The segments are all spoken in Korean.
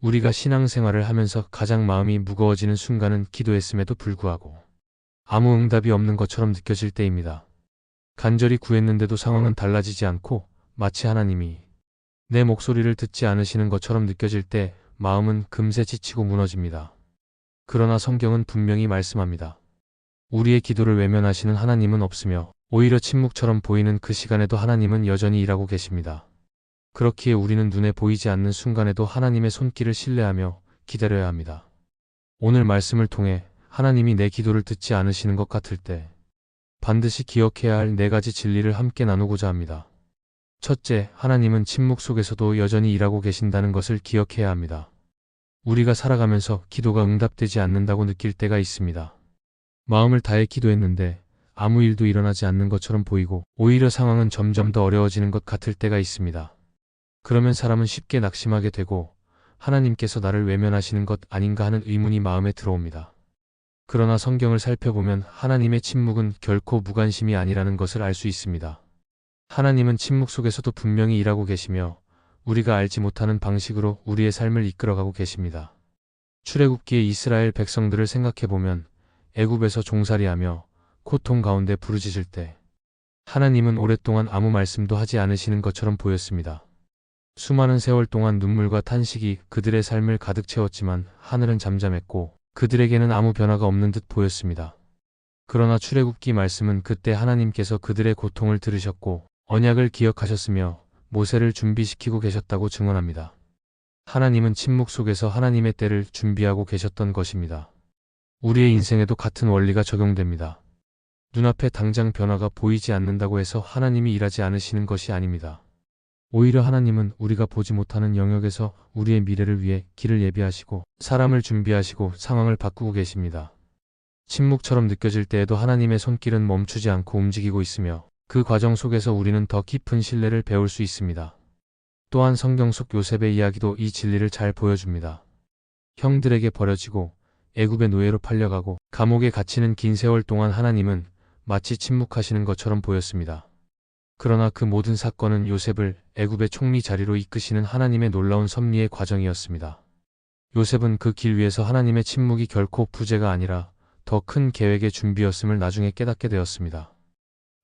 우리가 신앙생활을 하면서 가장 마음이 무거워지는 순간은 기도했음에도 불구하고 아무 응답이 없는 것처럼 느껴질 때입니다. 간절히 구했는데도 상황은 달라지지 않고 마치 하나님이 내 목소리를 듣지 않으시는 것처럼 느껴질 때 마음은 금세 지치고 무너집니다. 그러나 성경은 분명히 말씀합니다. 우리의 기도를 외면하시는 하나님은 없으며 오히려 침묵처럼 보이는 그 시간에도 하나님은 여전히 일하고 계십니다. 그렇기에 우리는 눈에 보이지 않는 순간에도 하나님의 손길을 신뢰하며 기다려야 합니다. 오늘 말씀을 통해 하나님이 내 기도를 듣지 않으시는 것 같을 때 반드시 기억해야 할 4가지 진리를 함께 나누고자 합니다. 첫째, 하나님은 침묵 속에서도 여전히 일하고 계신다는 것을 기억해야 합니다. 우리가 살아가면서 기도가 응답되지 않는다고 느낄 때가 있습니다. 마음을 다해 기도했는데 아무 일도 일어나지 않는 것처럼 보이고 오히려 상황은 점점 더 어려워지는 것 같을 때가 있습니다. 그러면 사람은 쉽게 낙심하게 되고 하나님께서 나를 외면하시는 것 아닌가 하는 의문이 마음에 들어옵니다. 그러나 성경을 살펴보면 하나님의 침묵은 결코 무관심이 아니라는 것을 알 수 있습니다. 하나님은 침묵 속에서도 분명히 일하고 계시며 우리가 알지 못하는 방식으로 우리의 삶을 이끌어가고 계십니다. 출애굽기의 이스라엘 백성들을 생각해보면 애굽에서 종살이하며 고통 가운데 부르짖을 때 하나님은 오랫동안 아무 말씀도 하지 않으시는 것처럼 보였습니다. 수많은 세월 동안 눈물과 탄식이 그들의 삶을 가득 채웠지만 하늘은 잠잠했고 그들에게는 아무 변화가 없는 듯 보였습니다. 그러나 출애굽기 말씀은 그때 하나님께서 그들의 고통을 들으셨고 언약을 기억하셨으며 모세를 준비시키고 계셨다고 증언합니다. 하나님은 침묵 속에서 하나님의 때를 준비하고 계셨던 것입니다. 우리의 인생에도 같은 원리가 적용됩니다. 눈앞에 당장 변화가 보이지 않는다고 해서 하나님이 일하지 않으시는 것이 아닙니다. 오히려 하나님은 우리가 보지 못하는 영역에서 우리의 미래를 위해 길을 예비하시고 사람을 준비하시고 상황을 바꾸고 계십니다. 침묵처럼 느껴질 때에도 하나님의 손길은 멈추지 않고 움직이고 있으며 그 과정 속에서 우리는 더 깊은 신뢰를 배울 수 있습니다. 또한 성경 속 요셉의 이야기도 이 진리를 잘 보여줍니다. 형들에게 버려지고 애굽의 노예로 팔려가고 감옥에 갇히는 긴 세월 동안 하나님은 마치 침묵하시는 것처럼 보였습니다. 그러나 그 모든 사건은 요셉을 애굽의 총리 자리로 이끄시는 하나님의 놀라운 섭리의 과정이었습니다. 요셉은 그 길 위에서 하나님의 침묵이 결코 부재가 아니라 더 큰 계획의 준비였음을 나중에 깨닫게 되었습니다.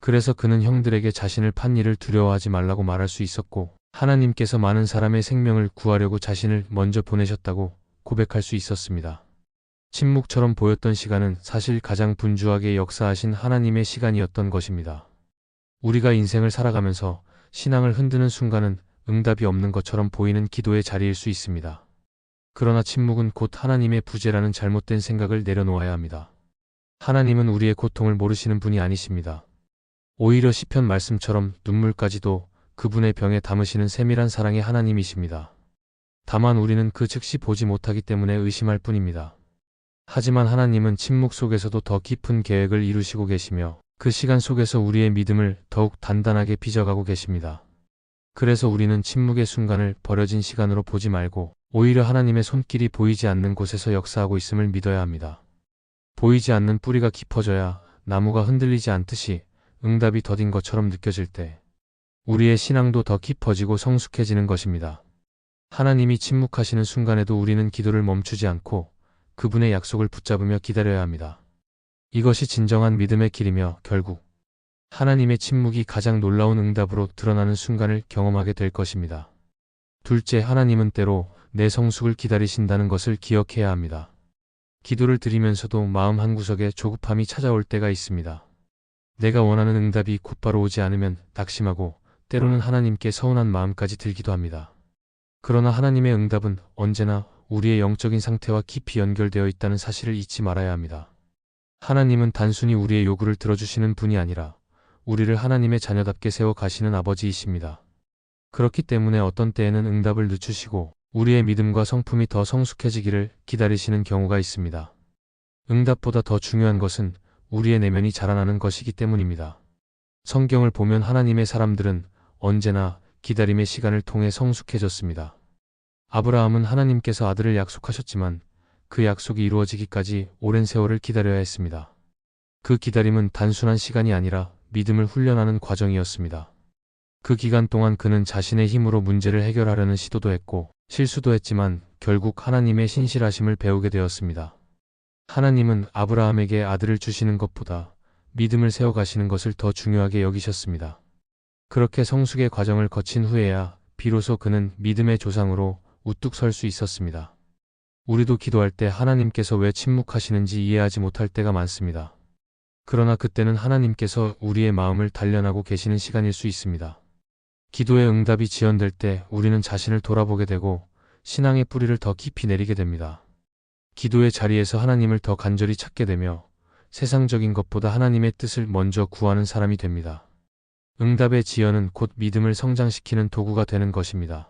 그래서 그는 형들에게 자신을 판 일을 두려워하지 말라고 말할 수 있었고 하나님께서 많은 사람의 생명을 구하려고 자신을 먼저 보내셨다고 고백할 수 있었습니다. 침묵처럼 보였던 시간은 사실 가장 분주하게 역사하신 하나님의 시간이었던 것입니다. 우리가 인생을 살아가면서 신앙을 흔드는 순간은 응답이 없는 것처럼 보이는 기도의 자리일 수 있습니다. 그러나 침묵은 곧 하나님의 부재라는 잘못된 생각을 내려놓아야 합니다. 하나님은 우리의 고통을 모르시는 분이 아니십니다. 오히려 시편 말씀처럼 눈물까지도 그분의 병에 담으시는 세밀한 사랑의 하나님이십니다. 다만 우리는 그 즉시 보지 못하기 때문에 의심할 뿐입니다. 하지만 하나님은 침묵 속에서도 더 깊은 계획을 이루시고 계시며 그 시간 속에서 우리의 믿음을 더욱 단단하게 빚어가고 계십니다. 그래서 우리는 침묵의 순간을 버려진 시간으로 보지 말고 오히려 하나님의 손길이 보이지 않는 곳에서 역사하고 있음을 믿어야 합니다. 보이지 않는 뿌리가 깊어져야 나무가 흔들리지 않듯이 응답이 더딘 것처럼 느껴질 때 우리의 신앙도 더 깊어지고 성숙해지는 것입니다. 하나님이 침묵하시는 순간에도 우리는 기도를 멈추지 않고 그분의 약속을 붙잡으며 기다려야 합니다. 이것이 진정한 믿음의 길이며 결국 하나님의 침묵이 가장 놀라운 응답으로 드러나는 순간을 경험하게 될 것입니다. 둘째, 하나님은 때로 내 성숙을 기다리신다는 것을 기억해야 합니다. 기도를 드리면서도 마음 한구석에 조급함이 찾아올 때가 있습니다. 내가 원하는 응답이 곧바로 오지 않으면 낙심하고 때로는 하나님께 서운한 마음까지 들기도 합니다. 그러나 하나님의 응답은 언제나 우리의 영적인 상태와 깊이 연결되어 있다는 사실을 잊지 말아야 합니다. 하나님은 단순히 우리의 요구를 들어주시는 분이 아니라 우리를 하나님의 자녀답게 세워 가시는 아버지이십니다. 그렇기 때문에 어떤 때에는 응답을 늦추시고 우리의 믿음과 성품이 더 성숙해지기를 기다리시는 경우가 있습니다. 응답보다 더 중요한 것은 우리의 내면이 자라나는 것이기 때문입니다. 성경을 보면 하나님의 사람들은 언제나 기다림의 시간을 통해 성숙해졌습니다. 아브라함은 하나님께서 아들을 약속하셨지만 그 약속이 이루어지기까지 오랜 세월을 기다려야 했습니다. 그 기다림은 단순한 시간이 아니라 믿음을 훈련하는 과정이었습니다. 그 기간 동안 그는 자신의 힘으로 문제를 해결하려는 시도도 했고 실수도 했지만 결국 하나님의 신실하심을 배우게 되었습니다. 하나님은 아브라함에게 아들을 주시는 것보다 믿음을 세워가시는 것을 더 중요하게 여기셨습니다. 그렇게 성숙의 과정을 거친 후에야 비로소 그는 믿음의 조상으로 우뚝 설 수 있었습니다. 우리도 기도할 때 하나님께서 왜 침묵하시는지 이해하지 못할 때가 많습니다. 그러나 그때는 하나님께서 우리의 마음을 단련하고 계시는 시간일 수 있습니다. 기도의 응답이 지연될 때 우리는 자신을 돌아보게 되고 신앙의 뿌리를 더 깊이 내리게 됩니다. 기도의 자리에서 하나님을 더 간절히 찾게 되며 세상적인 것보다 하나님의 뜻을 먼저 구하는 사람이 됩니다. 응답의 지연은 곧 믿음을 성장시키는 도구가 되는 것입니다.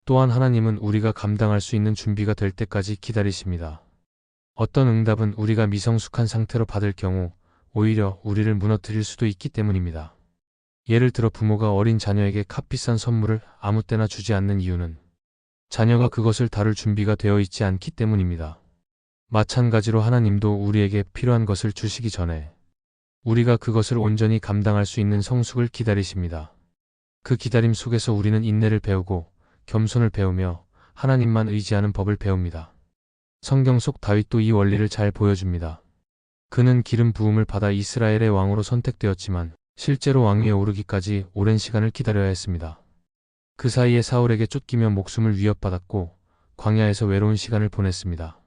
또한 하나님은 우리가 감당할 수 있는 준비가 될 때까지 기다리십니다. 어떤 응답은 우리가 미성숙한 상태로 받을 경우 오히려 우리를 무너뜨릴 수도 있기 때문입니다. 예를 들어 부모가 어린 자녀에게 값비싼 선물을 아무 때나 주지 않는 이유는 자녀가 그것을 다룰 준비가 되어 있지 않기 때문입니다. 마찬가지로 하나님도 우리에게 필요한 것을 주시기 전에 우리가 그것을 온전히 감당할 수 있는 성숙을 기다리십니다. 그 기다림 속에서 우리는 인내를 배우고 겸손을 배우며 하나님만 의지하는 법을 배웁니다. 성경 속 다윗도 이 원리를 잘 보여줍니다. 그는 기름 부음을 받아 이스라엘의 왕으로 선택되었지만 실제로 왕위에 오르기까지 오랜 시간을 기다려야 했습니다. 그 사이에 사울에게 쫓기며 목숨을 위협받았고 광야에서 외로운 시간을 보냈습니다.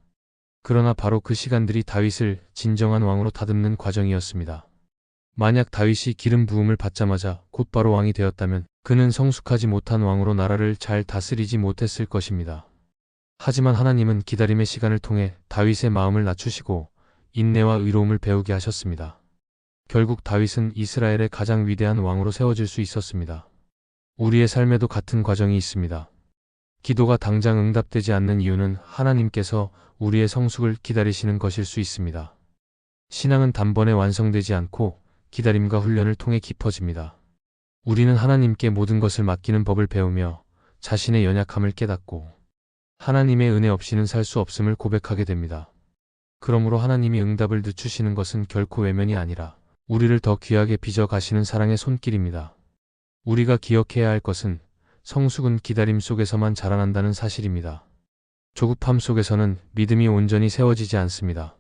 그러나 바로 그 시간들이 다윗을 진정한 왕으로 다듬는 과정이었습니다. 만약 다윗이 기름 부음을 받자마자 곧바로 왕이 되었다면 그는 성숙하지 못한 왕으로 나라를 잘 다스리지 못했을 것입니다. 하지만 하나님은 기다림의 시간을 통해 다윗의 마음을 낮추시고 인내와 의로움을 배우게 하셨습니다. 결국 다윗은 이스라엘의 가장 위대한 왕으로 세워질 수 있었습니다. 우리의 삶에도 같은 과정이 있습니다. 기도가 당장 응답되지 않는 이유는 하나님께서 우리의 성숙을 기다리시는 것일 수 있습니다. 신앙은 단번에 완성되지 않고 기다림과 훈련을 통해 깊어집니다. 우리는 하나님께 모든 것을 맡기는 법을 배우며 자신의 연약함을 깨닫고 하나님의 은혜 없이는 살 수 없음을 고백하게 됩니다. 그러므로 하나님이 응답을 늦추시는 것은 결코 외면이 아니라 우리를 더 귀하게 빚어 가시는 사랑의 손길입니다. 우리가 기억해야 할 것은 성숙은 기다림 속에서만 자라난다는 사실입니다. 조급함 속에서는 믿음이 온전히 세워지지 않습니다.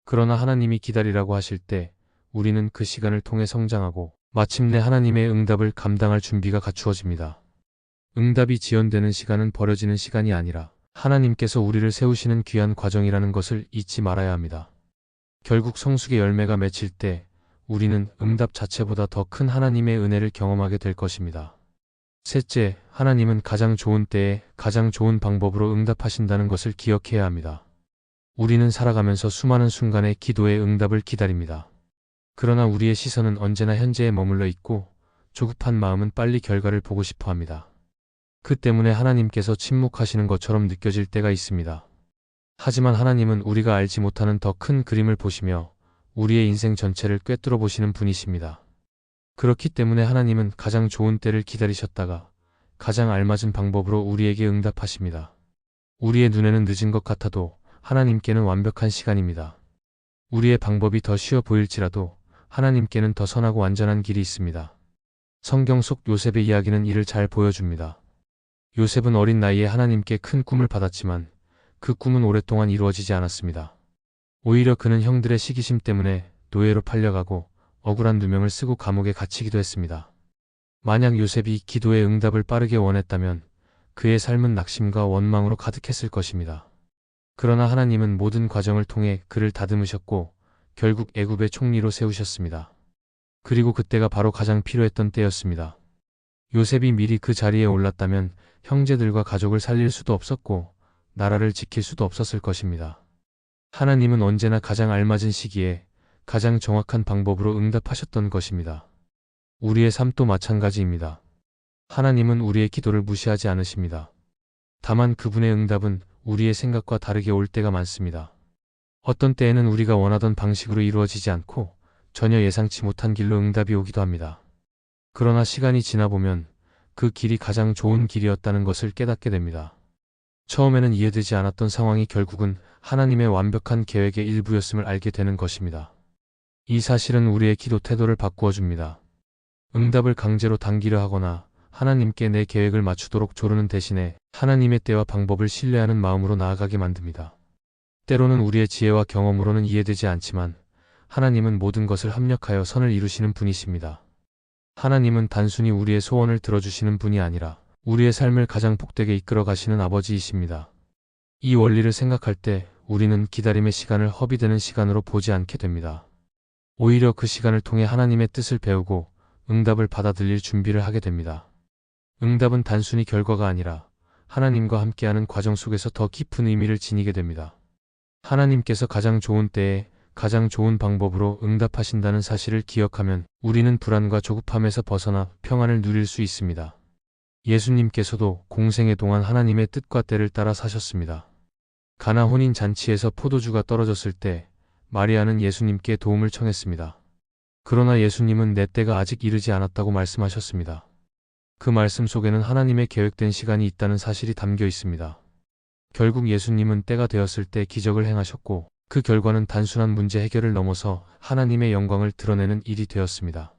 그러나 하나님이 기다리라고 하실 때 우리는 그 시간을 통해 성장하고 마침내 하나님의 응답을 감당할 준비가 갖추어집니다. 응답이 지연되는 시간은 버려지는 시간이 아니라 하나님께서 우리를 세우시는 귀한 과정이라는 것을 잊지 말아야 합니다. 결국 성숙의 열매가 맺힐 때 우리는 응답 자체보다 더 큰 하나님의 은혜를 경험하게 될 것입니다. 셋째, 하나님은 가장 좋은 때에 가장 좋은 방법으로 응답하신다는 것을 기억해야 합니다. 우리는 살아가면서 수많은 순간의 기도의 응답을 기다립니다. 그러나 우리의 시선은 언제나 현재에 머물러 있고 조급한 마음은 빨리 결과를 보고 싶어 합니다. 그 때문에 하나님께서 침묵하시는 것처럼 느껴질 때가 있습니다. 하지만 하나님은 우리가 알지 못하는 더 큰 그림을 보시며 우리의 인생 전체를 꿰뚫어 보시는 분이십니다. 그렇기 때문에 하나님은 가장 좋은 때를 기다리셨다가 가장 알맞은 방법으로 우리에게 응답하십니다. 우리의 눈에는 늦은 것 같아도 하나님께는 완벽한 시간입니다. 우리의 방법이 더 쉬워 보일지라도 하나님께는 더 선하고 완전한 길이 있습니다. 성경 속 요셉의 이야기는 이를 잘 보여줍니다. 요셉은 어린 나이에 하나님께 큰 꿈을 받았지만 그 꿈은 오랫동안 이루어지지 않았습니다. 오히려 그는 형들의 시기심 때문에 노예로 팔려가고 억울한 누명을 쓰고 감옥에 갇히기도 했습니다. 만약 요셉이 기도의 응답을 빠르게 원했다면 그의 삶은 낙심과 원망으로 가득했을 것입니다. 그러나 하나님은 모든 과정을 통해 그를 다듬으셨고 결국 애굽의 총리로 세우셨습니다. 그리고 그때가 바로 가장 필요했던 때였습니다. 요셉이 미리 그 자리에 올랐다면 형제들과 가족을 살릴 수도 없었고 나라를 지킬 수도 없었을 것입니다. 하나님은 언제나 가장 알맞은 시기에 가장 정확한 방법으로 응답하셨던 것입니다. 우리의 삶도 마찬가지입니다. 하나님은 우리의 기도를 무시하지 않으십니다. 다만 그분의 응답은 우리의 생각과 다르게 올 때가 많습니다. 어떤 때에는 우리가 원하던 방식으로 이루어지지 않고 전혀 예상치 못한 길로 응답이 오기도 합니다. 그러나 시간이 지나보면 그 길이 가장 좋은 길이었다는 것을 깨닫게 됩니다. 처음에는 이해되지 않았던 상황이 결국은 하나님의 완벽한 계획의 일부였음을 알게 되는 것입니다. 이 사실은 우리의 기도 태도를 바꾸어 줍니다. 응답을 강제로 당기려 하거나 하나님께 내 계획을 맞추도록 조르는 대신에 하나님의 때와 방법을 신뢰하는 마음으로 나아가게 만듭니다. 때로는 우리의 지혜와 경험으로는 이해되지 않지만 하나님은 모든 것을 합력하여 선을 이루시는 분이십니다. 하나님은 단순히 우리의 소원을 들어주시는 분이 아니라 우리의 삶을 가장 복되게 이끌어 가시는 아버지이십니다. 이 원리를 생각할 때 우리는 기다림의 시간을 허비되는 시간으로 보지 않게 됩니다. 오히려 그 시간을 통해 하나님의 뜻을 배우고 응답을 받아들일 준비를 하게 됩니다. 응답은 단순히 결과가 아니라 하나님과 함께하는 과정 속에서 더 깊은 의미를 지니게 됩니다. 하나님께서 가장 좋은 때에 가장 좋은 방법으로 응답하신다는 사실을 기억하면 우리는 불안과 조급함에서 벗어나 평안을 누릴 수 있습니다. 예수님께서도 공생애 동안 하나님의 뜻과 때를 따라 사셨습니다. 가나 혼인 잔치에서 포도주가 떨어졌을 때 마리아는 예수님께 도움을 청했습니다. 그러나 예수님은 내 때가 아직 이르지 않았다고 말씀하셨습니다. 그 말씀 속에는 하나님의 계획된 시간이 있다는 사실이 담겨 있습니다. 결국 예수님은 때가 되었을 때 기적을 행하셨고 그 결과는 단순한 문제 해결을 넘어서 하나님의 영광을 드러내는 일이 되었습니다.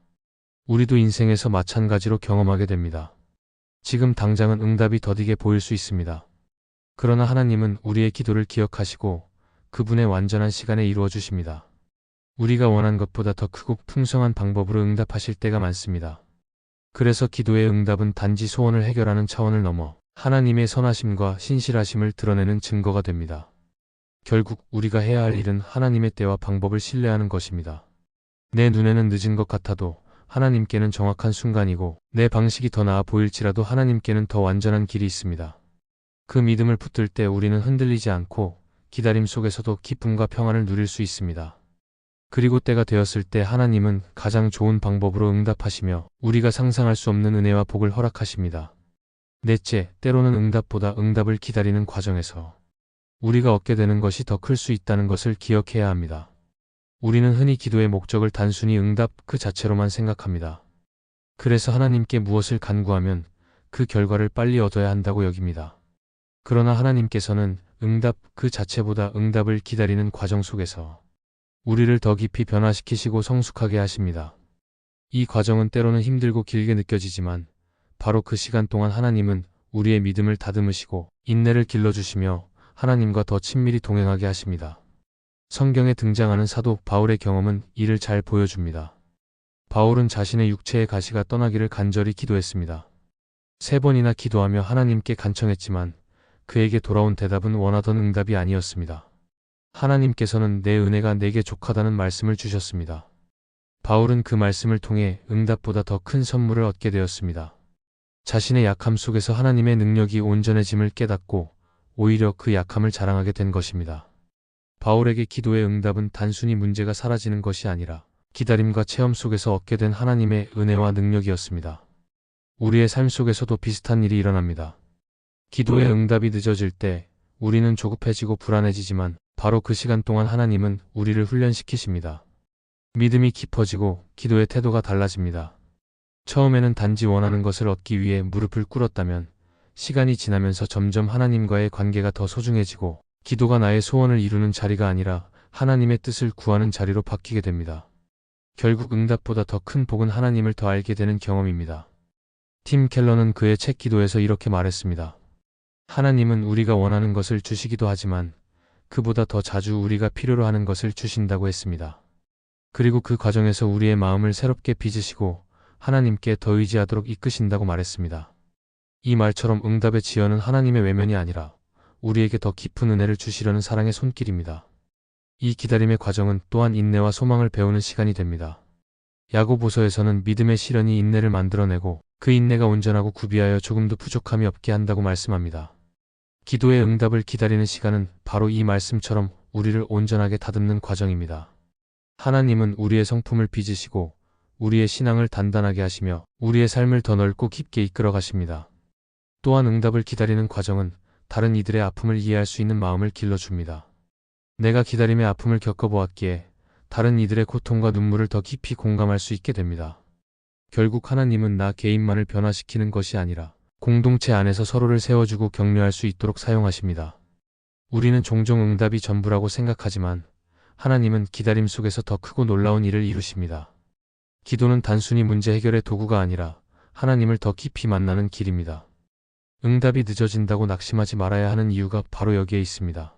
우리도 인생에서 마찬가지로 경험하게 됩니다. 지금 당장은 응답이 더디게 보일 수 있습니다. 그러나 하나님은 우리의 기도를 기억하시고 그분의 완전한 시간에 이루어 주십니다. 우리가 원한 것보다 더 크고 풍성한 방법으로 응답하실 때가 많습니다. 그래서 기도의 응답은 단지 소원을 해결하는 차원을 넘어 하나님의 선하심과 신실하심을 드러내는 증거가 됩니다. 결국 우리가 해야 할 일은 하나님의 때와 방법을 신뢰하는 것입니다. 내 눈에는 늦은 것 같아도 하나님께는 정확한 순간이고 내 방식이 더 나아 보일지라도 하나님께는 더 완전한 길이 있습니다. 그 믿음을 붙들 때 우리는 흔들리지 않고 기다림 속에서도 기쁨과 평안을 누릴 수 있습니다. 그리고 때가 되었을 때 하나님은 가장 좋은 방법으로 응답하시며 우리가 상상할 수 없는 은혜와 복을 허락하십니다. 넷째, 때로는 응답보다 응답을 기다리는 과정에서 우리가 얻게 되는 것이 더 클 수 있다는 것을 기억해야 합니다. 우리는 흔히 기도의 목적을 단순히 응답 그 자체로만 생각합니다. 그래서 하나님께 무엇을 간구하면 그 결과를 빨리 얻어야 한다고 여깁니다. 그러나 하나님께서는 응답 그 자체보다 응답을 기다리는 과정 속에서 우리를 더 깊이 변화시키시고 성숙하게 하십니다. 이 과정은 때로는 힘들고 길게 느껴지지만 바로 그 시간 동안 하나님은 우리의 믿음을 다듬으시고 인내를 길러주시며 하나님과 더 친밀히 동행하게 하십니다. 성경에 등장하는 사도 바울의 경험은 이를 잘 보여줍니다. 바울은 자신의 육체의 가시가 떠나기를 간절히 기도했습니다. 3번이나 기도하며 하나님께 간청했지만 그에게 돌아온 대답은 원하던 응답이 아니었습니다. 하나님께서는 내 은혜가 내게 족하다는 말씀을 주셨습니다. 바울은 그 말씀을 통해 응답보다 더 큰 선물을 얻게 되었습니다. 자신의 약함 속에서 하나님의 능력이 온전해짐을 깨닫고 오히려 그 약함을 자랑하게 된 것입니다. 바울에게 기도의 응답은 단순히 문제가 사라지는 것이 아니라 기다림과 체험 속에서 얻게 된 하나님의 은혜와 능력이었습니다. 우리의 삶 속에서도 비슷한 일이 일어납니다. 기도의 응답이 늦어질 때 우리는 조급해지고 불안해지지만 바로 그 시간 동안 하나님은 우리를 훈련시키십니다. 믿음이 깊어지고 기도의 태도가 달라집니다. 처음에는 단지 원하는 것을 얻기 위해 무릎을 꿇었다면 시간이 지나면서 점점 하나님과의 관계가 더 소중해지고 기도가 나의 소원을 이루는 자리가 아니라 하나님의 뜻을 구하는 자리로 바뀌게 됩니다. 결국 응답보다 더 큰 복은 하나님을 더 알게 되는 경험입니다. 팀 켈러는 그의 책 기도에서 이렇게 말했습니다. 하나님은 우리가 원하는 것을 주시기도 하지만 그보다 더 자주 우리가 필요로 하는 것을 주신다고 했습니다. 그리고 그 과정에서 우리의 마음을 새롭게 빚으시고 하나님께 더 의지하도록 이끄신다고 말했습니다. 이 말처럼 응답의 지연은 하나님의 외면이 아니라 우리에게 더 깊은 은혜를 주시려는 사랑의 손길입니다. 이 기다림의 과정은 또한 인내와 소망을 배우는 시간이 됩니다. 야고보서에서는 믿음의 시련이 인내를 만들어내고 그 인내가 온전하고 구비하여 조금도 부족함이 없게 한다고 말씀합니다. 기도의 응답을 기다리는 시간은 바로 이 말씀처럼 우리를 온전하게 다듬는 과정입니다. 하나님은 우리의 성품을 빚으시고 우리의 신앙을 단단하게 하시며 우리의 삶을 더 넓고 깊게 이끌어 가십니다. 또한 응답을 기다리는 과정은 다른 이들의 아픔을 이해할 수 있는 마음을 길러줍니다. 내가 기다림의 아픔을 겪어보았기에 다른 이들의 고통과 눈물을 더 깊이 공감할 수 있게 됩니다. 결국 하나님은 나 개인만을 변화시키는 것이 아니라 공동체 안에서 서로를 세워주고 격려할 수 있도록 사용하십니다. 우리는 종종 응답이 전부라고 생각하지만 하나님은 기다림 속에서 더 크고 놀라운 일을 이루십니다. 기도는 단순히 문제 해결의 도구가 아니라 하나님을 더 깊이 만나는 길입니다. 응답이 늦어진다고 낙심하지 말아야 하는 이유가 바로 여기에 있습니다.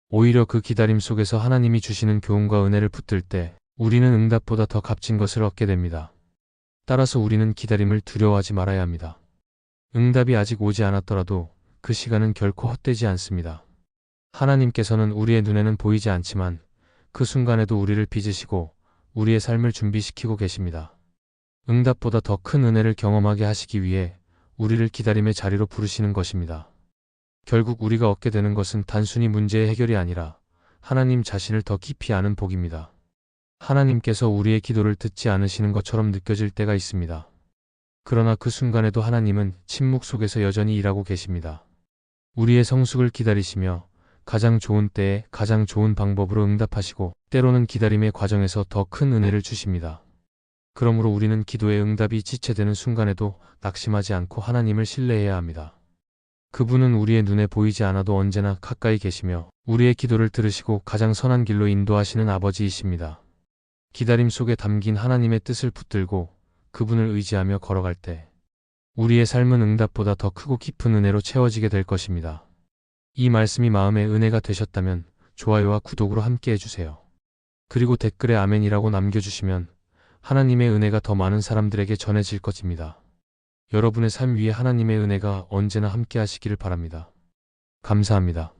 오히려 그 기다림 속에서 하나님이 주시는 교훈과 은혜를 붙들 때 우리는 응답보다 더 값진 것을 얻게 됩니다. 따라서 우리는 기다림을 두려워하지 말아야 합니다. 응답이 아직 오지 않았더라도 그 시간은 결코 헛되지 않습니다. 하나님께서는 우리의 눈에는 보이지 않지만 그 순간에도 우리를 빚으시고 우리의 삶을 준비시키고 계십니다. 응답보다 더 큰 은혜를 경험하게 하시기 위해 우리를 기다림의 자리로 부르시는 것입니다. 결국 우리가 얻게 되는 것은 단순히 문제의 해결이 아니라 하나님 자신을 더 깊이 아는 복입니다. 하나님께서 우리의 기도를 듣지 않으시는 것처럼 느껴질 때가 있습니다. 그러나 그 순간에도 하나님은 침묵 속에서 여전히 일하고 계십니다. 우리의 성숙을 기다리시며 가장 좋은 때에 가장 좋은 방법으로 응답하시고 때로는 기다림의 과정에서 더 큰 은혜를 주십니다. 그러므로 우리는 기도의 응답이 지체되는 순간에도 낙심하지 않고 하나님을 신뢰해야 합니다. 그분은 우리의 눈에 보이지 않아도 언제나 가까이 계시며 우리의 기도를 들으시고 가장 선한 길로 인도하시는 아버지이십니다. 기다림 속에 담긴 하나님의 뜻을 붙들고 그분을 의지하며 걸어갈 때 우리의 삶은 응답보다 더 크고 깊은 은혜로 채워지게 될 것입니다. 이 말씀이 마음의 은혜가 되셨다면 좋아요와 구독으로 함께 해주세요. 그리고 댓글에 아멘이라고 남겨주시면 하나님의 은혜가 더 많은 사람들에게 전해질 것입니다. 여러분의 삶 위에 하나님의 은혜가 언제나 함께 하시기를 바랍니다. 감사합니다.